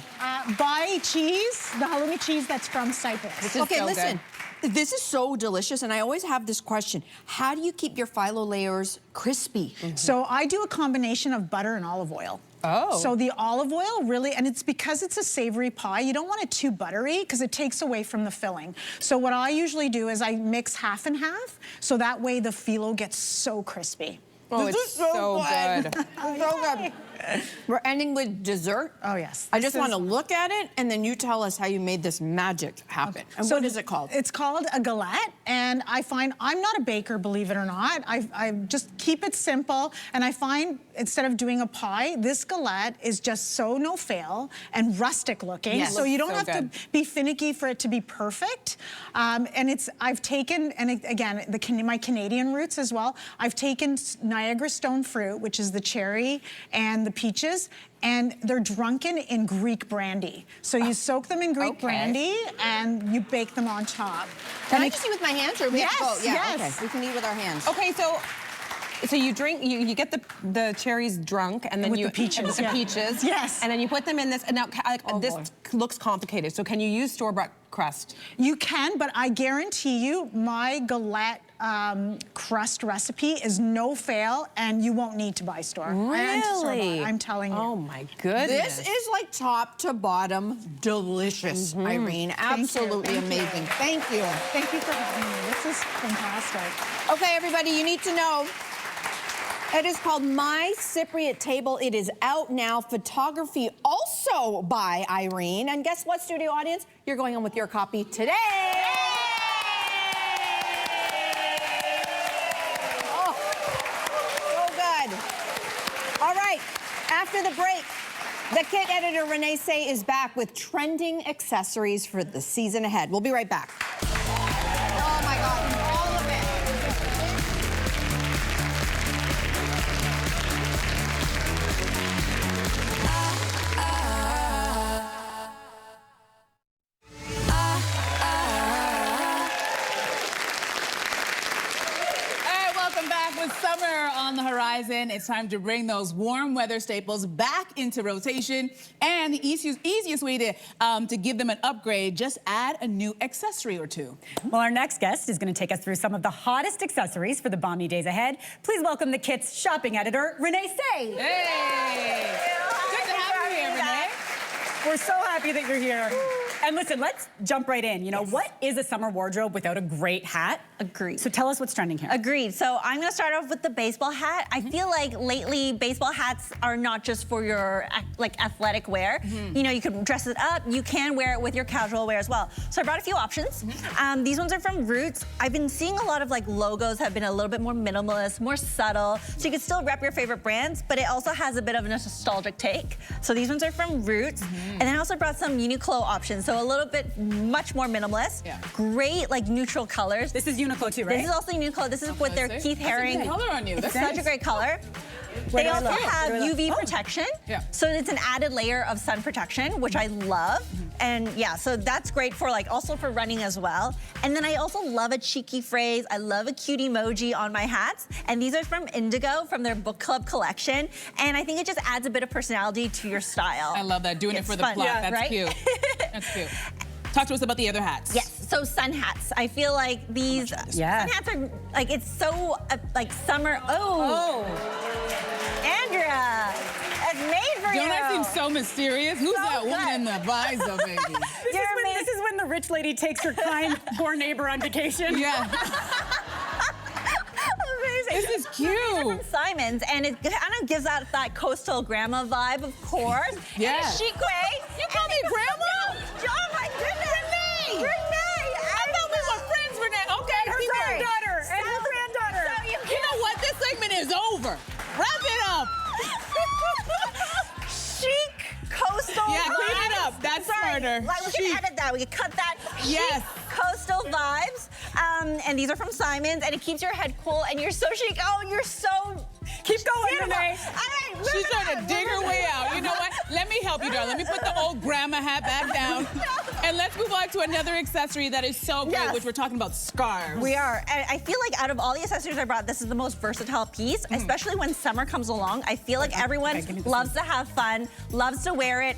Speaker 7: buy cheese, the halloumi cheese that's from Cyprus.
Speaker 2: Okay, listen. This is so delicious, and I always have this question. How do you keep your phyllo layers crispy?
Speaker 7: So I do a combination of butter and olive oil.
Speaker 5: Oh.
Speaker 7: So the olive oil really, and it's because it's a savory pie, you don't want it too buttery because it takes away from the filling. So what I usually do is I mix half and half, so that way the phyllo gets so crispy.
Speaker 5: Oh, it's so good.
Speaker 2: So good. We're ending with dessert.
Speaker 7: Oh, yes.
Speaker 2: I just want to look at it, and then you tell us how you made this magic happen. Okay. And so what is it called?
Speaker 7: It's called a galette, and I find, I'm not a baker, believe it or not. I just keep it simple, and I find instead of doing a pie, this galette is just so no-fail and rustic looking.
Speaker 2: Yes.
Speaker 7: So you don't have to be finicky for it to be perfect. And I've taken, and again, my Canadian roots as well, I've taken Niagara stone fruit, which is the cherry and the peaches, and they're drunken in Greek brandy. So you soak them in Greek brandy and you bake them on top.
Speaker 2: Can I just eat with my hands, or we have to go? Yeah,
Speaker 7: yes.
Speaker 2: Okay. We can eat with our hands.
Speaker 5: Okay, so you drink, you get the cherries drunk, and then
Speaker 7: with
Speaker 5: you
Speaker 7: the peaches,
Speaker 5: with the peaches,
Speaker 7: yes,
Speaker 5: and then you put them in this. And now this looks complicated. So can you use store-bought crust?
Speaker 7: You can, but I guarantee you, my galette crust recipe is no fail, and you won't need to buy store.
Speaker 5: Really?
Speaker 7: I'm telling you.
Speaker 5: Oh my goodness.
Speaker 2: This is like top to bottom delicious, Irene. Absolutely amazing. Thank you.
Speaker 7: Thank you for having me. This is fantastic.
Speaker 2: Okay, everybody, you need to know. It is called My Cypriot Table. It is out now. Photography also by Irene. And guess what, studio audience? You're going on with your copy today. Oh, so good. All right, after the break, the kit editor Renee Say is back with trending accessories for the season ahead. We'll be right back. Oh my God, all of it.
Speaker 4: Summer on the horizon. It's time to bring those warm weather staples back into rotation. And the easiest way to give them an upgrade, just add a new accessory or two.
Speaker 3: Well, our next guest is going to take us through some of the hottest accessories for the balmy days ahead. Please welcome the kit's shopping editor, Renee Say.
Speaker 4: Hey! Good to have you here, Renee.
Speaker 3: We're so happy that you're here. And listen, let's jump right in. You know, what is a summer wardrobe without a great hat?
Speaker 8: Agreed.
Speaker 3: So tell us what's trending here.
Speaker 8: Agreed. So I'm going to start off with the baseball hat. I feel like lately baseball hats are not just for your like athletic wear. You know, you can dress it up. You can wear it with your casual wear as well. So I brought a few options. These ones are from Roots. I've been seeing a lot of like logos have been a little bit more minimalist, more subtle. So you can still rep your favorite brands, but it also has a bit of a nostalgic take. So these ones are from Roots. And then I also brought some Uniqlo options. So a little bit much more minimalist. Yeah. Great like neutral colors.
Speaker 3: This is Uniqlo too, right?
Speaker 8: This is also Uniqlo. This is with their Keith Haring.
Speaker 4: That's a good color on you.
Speaker 8: It's such a great color. They also have UV protection. Yeah. So it's an added layer of sun protection, which I love. And yeah, so that's great for like also for running as well. And then I also love a cheeky phrase. I love a cute emoji on my hats. And these are from Indigo from their book club collection. And I think it just adds a bit of personality to your style.
Speaker 4: I love that. Doing it for the plot. Yeah, that's cute. That's cute. Talk to us about the other hats.
Speaker 8: Yes, so sun hats. I feel like these sun hats are like, it's so like summer. Oh. Andrea, it's made for you.
Speaker 4: Don't that seem so mysterious? Who's that woman in the visor, baby?
Speaker 3: This is when the rich lady takes her kind, poor neighbor on vacation.
Speaker 4: Yeah.
Speaker 8: Amazing.
Speaker 4: This is cute.
Speaker 8: From Simon's, and it kind of gives out that coastal grandma vibe, of course.
Speaker 4: Yeah.
Speaker 8: In a chic way.
Speaker 4: You call me grandma?
Speaker 8: Oh my goodness. Renee.
Speaker 4: I thought we were friends, Renee. Okay,
Speaker 3: her granddaughter. And her granddaughter.
Speaker 4: So you know what? This segment is over. Wrap it up.
Speaker 8: Chic coastal.
Speaker 4: Yeah, clean it up. That's smarter.
Speaker 8: Like, we can edit that. We can cut that.
Speaker 4: Yes.
Speaker 8: Chic coastal vibes. And these are from Simon's, and it keeps your head cool, and you're so chic. Oh, you're so.
Speaker 3: Keep going, Renee.
Speaker 8: All right,
Speaker 4: she's trying to dig her way out. You know what? Let me help you, darling. Let me put the old grandma hat back down. And let's move on to another accessory that is so great, which we're talking about, scarves.
Speaker 8: We are. And I feel like out of all the accessories I brought, this is the most versatile piece, especially when summer comes along. I feel like everyone loves to have fun, loves to wear it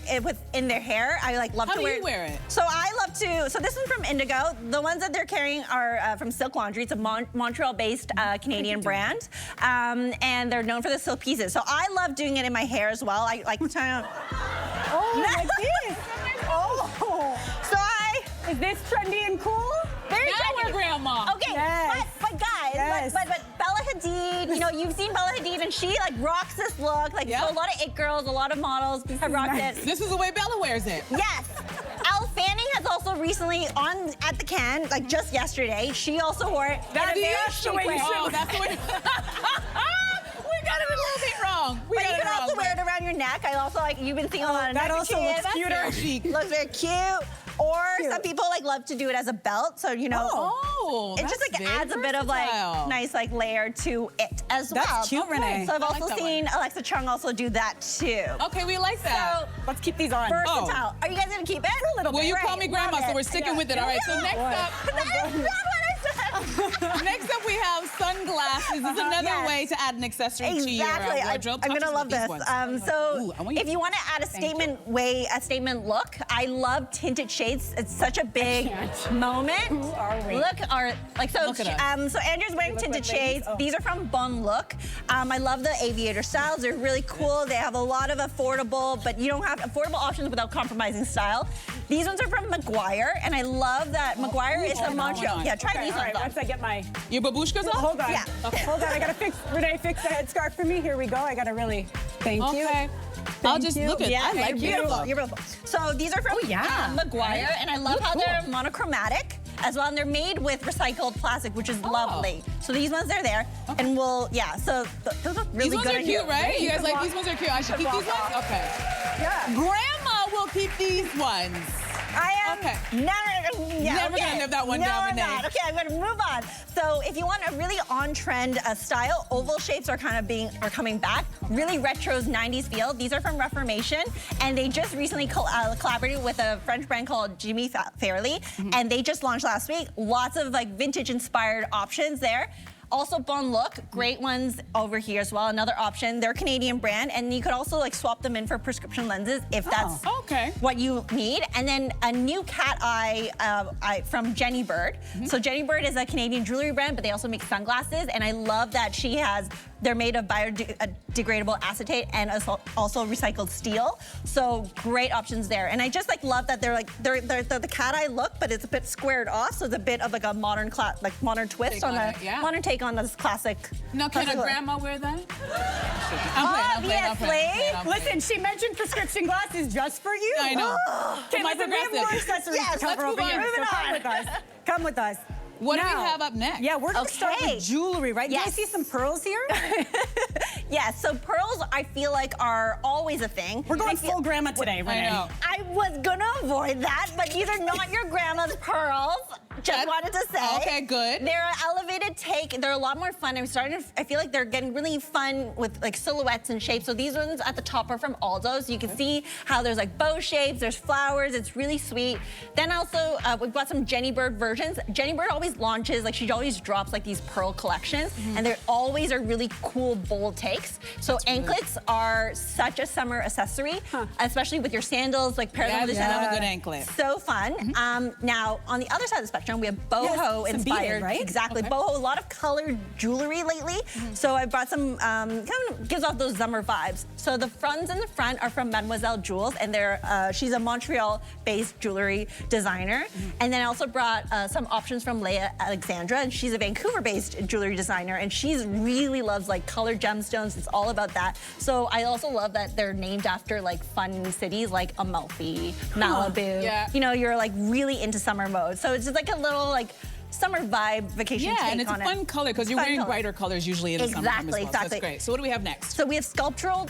Speaker 8: in their hair. I love to wear it.
Speaker 4: How do you wear it?
Speaker 8: So I love to, so this one's from Indigo. The ones that they're carrying are from Silk Laundry. It's a Montreal-based Canadian brand. And they're known for the silk pieces. So I love doing it in my hair as well. I like to
Speaker 3: like this.
Speaker 8: Oh. So
Speaker 3: Is this trendy and cool?
Speaker 8: Very
Speaker 4: now
Speaker 8: trendy.
Speaker 4: we're grandma.
Speaker 8: Okay,
Speaker 3: Yes.
Speaker 8: but guys, but Bella Hadid, you know, you've seen Bella Hadid and she rocks this look. So a lot of it girls, a lot of models have rocked it.
Speaker 4: This is the way Bella wears it.
Speaker 8: Yes. Elle Fanning has also recently at the Cannes, just yesterday, she also wore it.
Speaker 4: That's
Speaker 8: in a very
Speaker 4: the
Speaker 8: chic
Speaker 4: way.
Speaker 8: way.
Speaker 4: Oh, that's the way. We got it a little bit wrong.
Speaker 8: But you can also wear it around your neck. I also you've been seeing a lot of
Speaker 3: that
Speaker 8: neckerchiefs.
Speaker 3: also looks cuter.
Speaker 4: Very chic.
Speaker 8: Looks very cute. Or some people love to do it as a belt, so you know,
Speaker 4: Oh,
Speaker 8: it just
Speaker 4: that's very
Speaker 8: adds a bit of
Speaker 4: versatile.
Speaker 8: nice layer to it as well.
Speaker 3: That's cute, Renee.
Speaker 8: So I've
Speaker 4: I like
Speaker 8: also
Speaker 4: that
Speaker 8: seen Alexa Chung also do that too.
Speaker 4: Okay, we like that.
Speaker 8: So
Speaker 3: Let's keep these on.
Speaker 8: versatile. Are you guys gonna keep it?
Speaker 3: A little
Speaker 4: Will
Speaker 3: bit.
Speaker 4: you call me grandma?
Speaker 8: Love
Speaker 4: So
Speaker 8: it.
Speaker 4: we're sticking with it. All right. So next up,
Speaker 8: That is not what I said.
Speaker 4: next up we have sunglasses. This is another
Speaker 8: Yes.
Speaker 4: way to add an accessory to your
Speaker 8: Exactly.
Speaker 4: wardrobe.
Speaker 8: I'm
Speaker 4: Talk to
Speaker 8: gonna
Speaker 4: us
Speaker 8: love
Speaker 4: about
Speaker 8: this.
Speaker 4: these ones. Ooh, I want you
Speaker 8: If you want to add a statement look, I love tinted shades. It's such a big moment.
Speaker 3: Who are we?
Speaker 8: Look at
Speaker 4: Look at us.
Speaker 8: so Andrew's wearing
Speaker 3: look
Speaker 8: tinted
Speaker 3: like ladies?
Speaker 8: shades.
Speaker 3: Oh.
Speaker 8: These are from Bon Look. I love the aviator styles. They're really cool. They have a lot of affordable, but you don't have affordable options without compromising style. These ones are from McGuire, and I love that McGuire is from Montreal. Yeah, try these
Speaker 3: All right,
Speaker 8: ones on.
Speaker 3: once I get my...
Speaker 4: Your babushkas on?
Speaker 3: Hold on.
Speaker 8: Yeah.
Speaker 4: Okay.
Speaker 3: Hold on, I gotta Renee, fix the headscarf for me. Here we go. I gotta really, thank you.
Speaker 4: Okay. I'll just
Speaker 3: you.
Speaker 4: look at it.
Speaker 8: Yeah,
Speaker 4: I like
Speaker 8: you're beautiful.
Speaker 4: it.
Speaker 8: You're beautiful. So these are from McGuire, and I love how they're monochromatic as well, and they're made with recycled plastic, which is lovely. So these ones are there, and those are really
Speaker 4: These ones
Speaker 8: good
Speaker 4: are
Speaker 8: on
Speaker 4: cute,
Speaker 8: you.
Speaker 4: right? You guys like these ones are cute. I should keep these ones? Okay.
Speaker 3: Yeah.
Speaker 4: Grandma will keep these ones.
Speaker 8: I am
Speaker 4: Okay.
Speaker 8: never
Speaker 4: gonna live that one
Speaker 8: no,
Speaker 4: down,
Speaker 8: I'm
Speaker 4: Renee.
Speaker 8: not. Okay, I'm gonna move on. So if you want a really on-trend style, oval shapes are coming back. Really retro's 90s feel. These are from Reformation, and they just recently collaborated with a French brand called Jimmy Fairly, and they just launched last week. Lots of vintage-inspired options there. Also, Bon Look, great ones over here as well. Another option. They're a Canadian brand, and you could also swap them in for prescription lenses if that's what you need. And then a new cat eye from Jenny Bird. So Jenny Bird is a Canadian jewelry brand, but they also make sunglasses, and I love that they're made of biodegradable acetate and also recycled steel. So great options there. And I just love that they're the cat eye look, but it's a bit squared off, so it's a bit of a modern twist modern take on this classic.
Speaker 4: Now, can a
Speaker 8: look.
Speaker 4: grandma wear that? I'm playing.
Speaker 3: Listen, she mentioned prescription glasses just for you.
Speaker 4: I know.
Speaker 3: Okay,
Speaker 4: My
Speaker 3: listen, we have
Speaker 4: progressive.
Speaker 3: more accessories
Speaker 8: Yes,
Speaker 3: to cover
Speaker 4: let's
Speaker 3: over
Speaker 4: move
Speaker 3: here.
Speaker 4: on.
Speaker 3: So come with us. Come with us.
Speaker 4: What do we
Speaker 3: Now-
Speaker 4: have up next?
Speaker 3: Yeah, we're gonna start
Speaker 8: Okay.
Speaker 3: with jewelry, right?
Speaker 8: Yes.
Speaker 3: Do I see some pearls here?
Speaker 8: Yes, so pearls I feel like are always a thing.
Speaker 3: We're going
Speaker 8: I feel-
Speaker 3: full grandma today, Renee.
Speaker 4: I know.
Speaker 8: I was gonna avoid that, but these are not your grandma's pearls. Just wanted to say.
Speaker 4: Okay, good.
Speaker 8: They're an elevated take. They're a lot more fun. I feel like they're getting really fun with silhouettes and shapes. So these ones at the top are from Aldo. So you can see how there's bow shapes, there's flowers. It's really sweet. Then also we've got some Jenny Bird versions. Jenny Bird always launches, she always drops these pearl collections, and they always are really cool, bold takes. So anklets are such a summer accessory, especially with your sandals, pair them with your
Speaker 4: love a
Speaker 8: sandals.
Speaker 4: good anklet.
Speaker 8: So fun. Now, on the other side of the spectrum, we have boho
Speaker 3: some
Speaker 8: inspired.
Speaker 3: beaded, right?
Speaker 8: Exactly. Boho, a lot of colored jewelry lately. So I brought some, kind of gives off those summer vibes. So the fronts in the front are from Mademoiselle Jewels, and she's a Montreal-based jewelry designer. And then I also brought some options from Leah Alexandra, and she's a Vancouver-based jewelry designer, and she really loves colored gemstones. It's all about that. So I also love that they're named after fun cities like Amalfi, Malibu.
Speaker 4: Yeah.
Speaker 8: You know, you're really into summer mode. So it's just a little summer vibe vacation take on it.
Speaker 4: Yeah, and it's a fun color because you're wearing brighter colors usually in the summertime as well.
Speaker 8: Exactly.
Speaker 4: So that's great. So what do we have next?
Speaker 8: So we have sculptural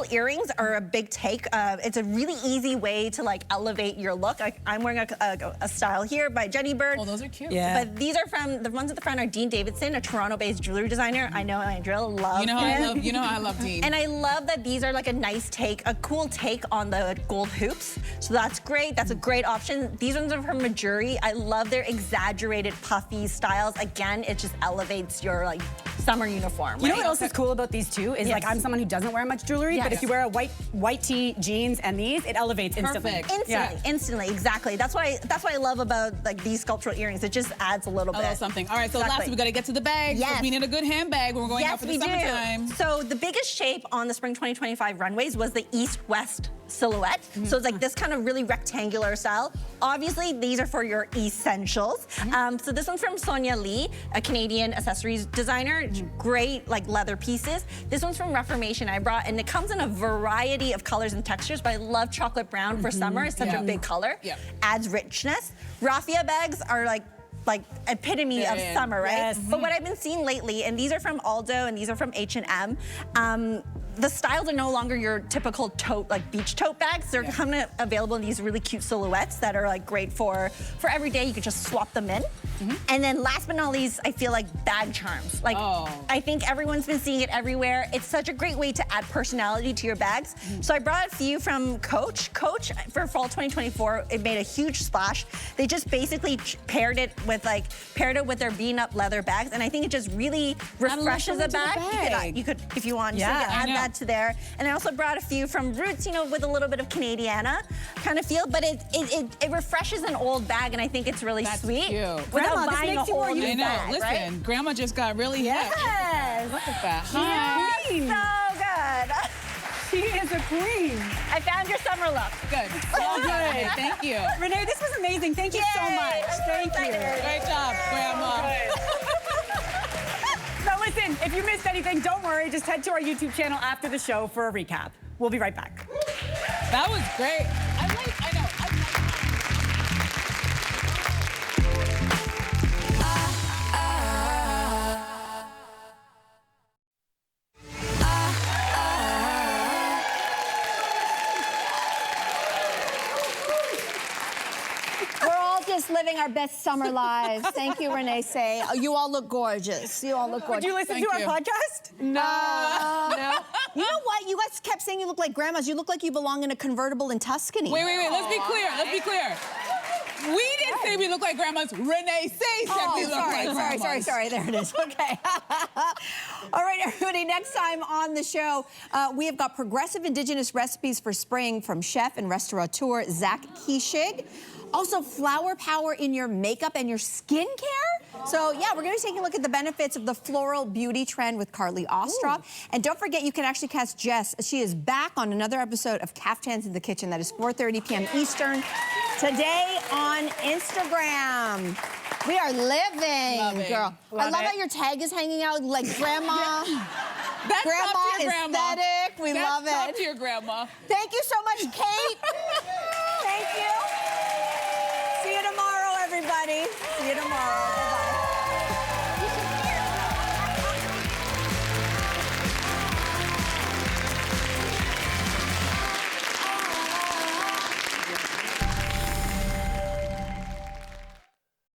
Speaker 8: earrings are a big take. It's a really easy way to like elevate your look. I'm wearing a style here by Jenny Bird.
Speaker 4: Oh, those are cute.
Speaker 8: Yeah. But these are from, the ones at the front are Dean Davidson, a Toronto-based jewelry designer. I know Andrea loves him.
Speaker 4: You know I love Dean.
Speaker 8: And I love that these are like a nice take, a cool take on the gold hoops. So that's great. That's a great option. These ones are from Majuri. I love their exaggerated puffy styles. Again, it just elevates your like summer uniform.
Speaker 3: You know what else is cool about these too? Is like I'm someone who doesn't wear much jewelry, but if you wear a white tee, jeans, and these, it elevates instantly.
Speaker 8: Instantly, exactly. That's what I love about like these sculptural earrings. It just adds a little bit.
Speaker 4: Something. All right, so lastly, we got to get to the bags.
Speaker 8: Yes.
Speaker 4: We need a good handbag when we're going out for the summertime.
Speaker 8: So the biggest shape on the spring 2025 runways was the east-west silhouette. So it's like this kind of really rectangular style. Obviously, these are for your essentials. So this one's from Sonia Lee, a Canadian accessories designer. Great like leather pieces. This one's from Reformation I brought, and it comes in a variety of colors and textures, but I love chocolate brown for summer. It's such a big color. Adds richness. Raffia bags are like epitome of summer, right?
Speaker 3: Yes.
Speaker 8: But what I've been seeing lately, and these are from Aldo and these are from H&M, the styles are no longer your typical tote, like beach tote bags. They're coming available in these really cute silhouettes that are like great for every day. You could just swap them in. And then last but not least, I feel like bag charms. Like I think everyone's been seeing it everywhere. It's such a great way to add personality to your bags. So I brought a few from Coach. Coach for fall 2024, it made a huge splash. They just basically paired it with their bean-up leather bags, and I think it just really refreshes a bag. You could, if you want, you could add that to there. And I also brought a few from Roots, you know, with a little bit of Canadiana kind of feel, but it refreshes an old bag, and I think it's really sweet.
Speaker 4: Cute.
Speaker 8: Without buying a whole new bag,
Speaker 4: Listen,
Speaker 8: right?
Speaker 4: Grandma just got really hip. Look at that.
Speaker 8: Yes, so good.
Speaker 3: She is a queen.
Speaker 8: I found your summer look.
Speaker 4: Good. So good. Thank you.
Speaker 3: Renee, this was amazing. Thank you so much. Thank you.
Speaker 4: Great job, Grandma.
Speaker 3: Now listen, if you missed anything, don't worry. Just head to our YouTube channel after the show for a recap. We'll be right back.
Speaker 4: That was great. I know.
Speaker 2: Living our best summer lives. Thank you, Renee Say. You all look gorgeous. You all look gorgeous.
Speaker 3: Would you listen to our podcast?
Speaker 2: No. You know what? You guys kept saying you look like grandmas. You look like you belong in a convertible in Tuscany.
Speaker 4: Wait. Let's be clear. We didn't say we look like grandmas. Renee Say said we look like grandmas.
Speaker 2: Sorry. There it is. Okay. All right, everybody. Next time on the show, we have got progressive indigenous recipes for spring from chef and restaurateur Zach Kishig. Also, flower power in your makeup and your skincare. So, yeah, we're going to be taking a look at the benefits of the floral beauty trend with Carly Ostrov. And don't forget, you can actually catch Jess. She is back on another episode of Caftans in the Kitchen. That is 4:30 p.m. Eastern. Today on Instagram. We are living, girl. I love how your tag is hanging out like grandma.
Speaker 4: That's
Speaker 2: grandma
Speaker 4: grandma.
Speaker 2: aesthetic. We love it.
Speaker 4: That's to your grandma.
Speaker 2: Thank you so much, Kate. Thank you. See you tomorrow, everybody. See you tomorrow.